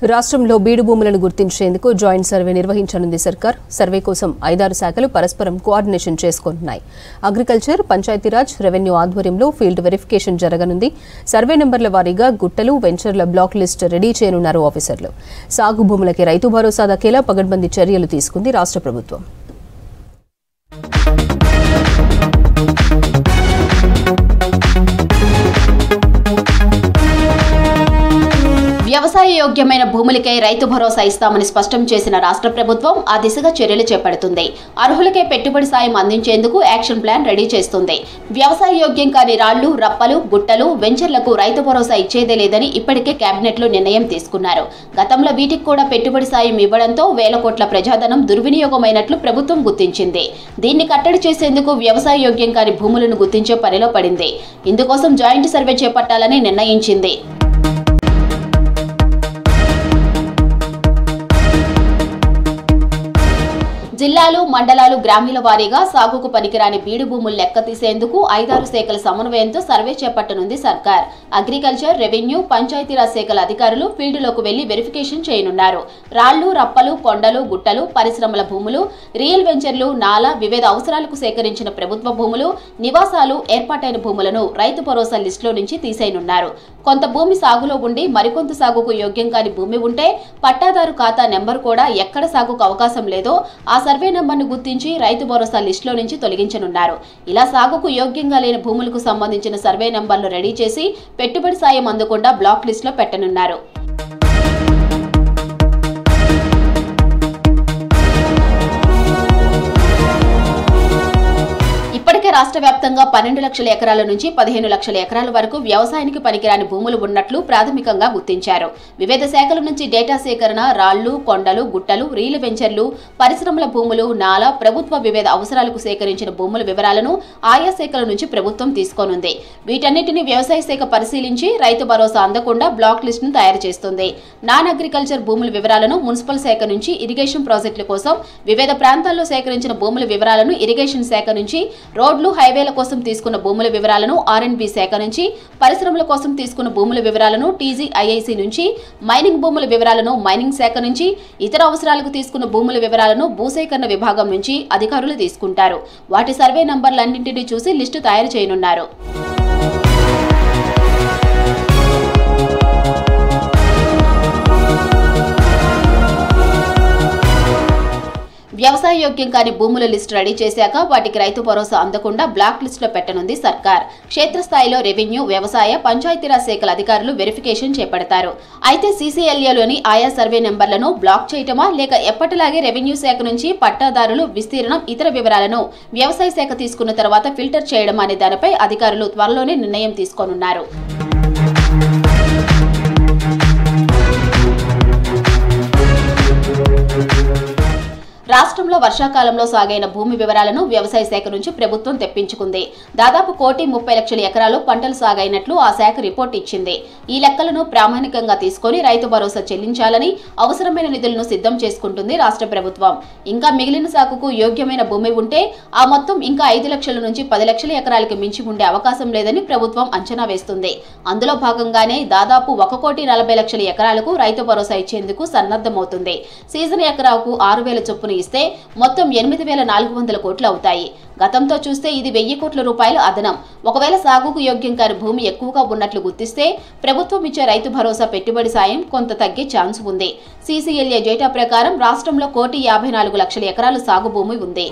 రాష్ట్రంలో బీడు భూములను గుర్తించేందుకు జాయింట్ సర్వే నిర్వహించనుంది సర్కార్. సర్వే కోసం 5-6 శాఖలు పరస్పరం కోఆర్డినేషన్ చేసుకుంటున్నాయి. అగ్రికల్చర్, పంచాయతీరాజ్, రెవెన్యూ ఆధ్వర్యంలో ఫీల్డ్ వెరిఫికేషన్ జరగనుంది. సర్వే నెంబర్ల వారీగా గుట్టలు, వెంచర్ల బ్లాక్ లిస్ట్ రెడీ చేయనున్నారు ఆఫీసర్లు. సాగు భూములకి రైతు భరోసా దక్కేలా పగడ్బందీ చర్యలు తీసుకుంది రాష్ట్ర ప్రభుత్వం. వ్యవసాయ యోగ్యమైన భూములకే రైతు భరోసా ఇస్తామని స్పష్టం చేసిన రాష్ట్ర ప్రభుత్వం ఆ దిశగా చర్యలు చేపడుతుంది. అర్హులకే పెట్టుబడి సాయం అందించేందుకు యాక్షన్ ప్లాన్ రెడీ చేస్తుంది. వ్యవసాయ యోగ్యం కాని రాళ్లు, రప్పలు, గుట్టలు, వెంచర్లకు రైతు భరోసా ఇచ్చేదే లేదని ఇప్పటికే కేబినెట్లో నిర్ణయం తీసుకున్నారు. గతంలో వీటికి కూడా పెట్టుబడి సాయం ఇవ్వడంతో వేల కోట్ల ప్రజాధనం దుర్వినియోగమైనట్లు ప్రభుత్వం గుర్తించింది. దీన్ని కట్టడి చేసేందుకు వ్యవసాయ యోగ్యం కాని భూములను గుర్తించే పనిలో పడింది. ఇందుకోసం జాయింట్ సర్వే చేపట్టాలని నిర్ణయించింది. జిల్లాలు, మండలాలు, గ్రామీణ వారీగా సాగుకు పనికిరాని బీడు భూములు లెక్క తీసేందుకు 5-6 శాఖల సమన్వయంతో సర్వే చేపట్టనుంది సర్కార్. అగ్రికల్చర్, రెవెన్యూ, పంచాయతీరాజ్ శాఖల అధికారులు ఫీల్డ్లోకి వెళ్లి వెరిఫికేషన్ చేయనున్నారు. రాళ్లు, రప్పలు, కొండలు, గుట్టలు, పరిశ్రమల భూములు, రియల్ వెంచర్లు, నాలా, వివిధ అవసరాలకు సేకరించిన ప్రభుత్వ భూములు, నివాసాలు, ఏర్పాటైన భూములను రైతు భరోసా లిస్టులో నుంచి తీసేయనున్నారు. కొంత భూమి సాగులో ఉండి మరికొంత సాగుకు యోగ్యం కాని భూమి ఉంటే పట్టాదారు ఖాతా నెంబర్ కూడా ఎక్కడ సాగుకు అవకాశం లేదో ఆ సర్వే నెంబర్ను గుర్తించి రైతు భరోసా లిస్టులో నుంచి తొలగించనున్నారు. ఇలా సాగుకు యోగ్యంగా లేని భూములకు సంబంధించిన సర్వే నెంబర్లు రెడీ చేసి పెట్టుబడి సాయం అందకుండా బ్లాక్ లిస్టులో పెట్టనున్నారు. ఇప్పటికే రాష్ట్ర వ్యాప్తంగా 12 లక్షల ఎకరాల నుంచి 15 లక్షల ఎకరాల వరకు వ్యవసాయానికి పనికిరాని భూములు ఉన్నట్లు ప్రాథమికంగా గుర్తించారు. వివిధ శాఖల నుంచి డేటా సేకరణ, రాళ్లు, కొండలు, గుట్టలు, రీల్ వెంచర్లు, పరిశ్రమల భూములు, నాలా, ప్రభుత్వ వివిధ అవసరాలకు సేకరించిన భూముల వివరాలను ఆయా శాఖల నుంచి ప్రభుత్వం తీసుకోనుంది. వీటన్నిటిని వ్యవసాయ శాఖ పరిశీలించి రైతు భరోసా అందకుండా బ్లాక్ లిస్టును తయారు చేస్తుంది. నాన్ అగ్రికల్చర్ భూముల వివరాలను మున్సిపల్ శాఖ నుంచి, ఇరిగేషన్ ప్రాజెక్టుల కోసం వివిధ ప్రాంతాల్లో సేకరించిన భూముల వివరాలను ఇరిగేషన్ శాఖ నుంచి, రోడ్లు, హైవేల కోసం తీసుకున్న భూముల వివరాలను R&B శాఖ నుంచి, పరిశ్రమల కోసం తీసుకున్న భూముల వివరాలను TGIIC నుంచి, మైనింగ్ భూముల వివరాలను మైనింగ్ శాఖ నుంచి, ఇతర అవసరాలకు తీసుకున్న భూముల వివరాలను భూసేకరణ విభాగం నుంచి అధికారులు తీసుకుంటారు. వాటి సర్వే నంబర్లన్నింటినీ చూసి లిస్టు తయారు చేయనున్నారు. వ్యవసాయ యోగ్యం కాని భూముల లిస్టు రెడీ చేశాక వాటికి రైతు భరోసా అందకుండా బ్లాక్ లిస్టులో పెట్టనుంది సర్కార్. క్షేత్రస్థాయిలో రెవెన్యూ, వ్యవసాయ, పంచాయతీరాజ్ శాఖల అధికారులు వెరిఫికేషన్ చేపడతారు. అయితే CCLAలోని ఆయా సర్వే నెంబర్లను బ్లాక్ చేయటమా, లేక ఎప్పటిలాగే రెవెన్యూ శాఖ నుంచి పట్టాదారులు, విస్తీర్ణం, ఇతర వివరాలను వ్యవసాయ శాఖ తీసుకున్న తర్వాత ఫిల్టర్ చేయడం అనే దానిపై అధికారులు త్వరలోనే నిర్ణయం తీసుకోనున్నారు. రాష్ట్రంలో వర్షాకాలంలో సాగైన భూమి వివరాలను వ్యవసాయ శాఖ నుంచి ప్రభుత్వం తెప్పించుకుంది. దాదాపు 1,30,00,000 ఎకరాలు పంటలు సాగైనట్లు ఆ శాఖ రిపోర్ట్ ఇచ్చింది. ఈ లెక్కలను ప్రామాణికంగా తీసుకుని రైతు భరోసా చెల్లించాలని అవసరమైన నిధులను సిద్ధం చేసుకుంటుంది రాష్ట్ర ప్రభుత్వం. ఇంకా మిగిలిన సాగుకు యోగ్యమైన భూమి ఉంటే ఆ మొత్తం ఇంకా 5 లక్షల నుంచి 10 లక్షల ఎకరాలకు మించి ఉండే అవకాశం లేదని ప్రభుత్వం అంచనా వేస్తుంది. అందులో భాగంగానే దాదాపు 1,40,00,000 ఎకరాలకు రైతు భరోసా ఇచ్చేందుకు సన్నద్ధమవుతుంది. సీజన్ ఎకరాకు 6,000 చొప్పున ఇస్తే మొత్తం 8,400 కోట్లు అవుతాయి. గతంతో చూస్తే ఇది 1,000 కోట్ల రూపాయలు అదనం. ఒకవేళ సాగుకు యోగ్యం కాని భూమి ఎక్కువగా ఉన్నట్లు గుర్తిస్తే ప్రభుత్వం ఇచ్చే రైతు భరోసా పెట్టుబడి సాయం కొంత తగ్గే ఛాన్స్ ఉంది. CCLA డేటా ప్రకారం రాష్ట్రంలో 1,54,00,000 ఎకరాలు సాగు భూమి ఉంది.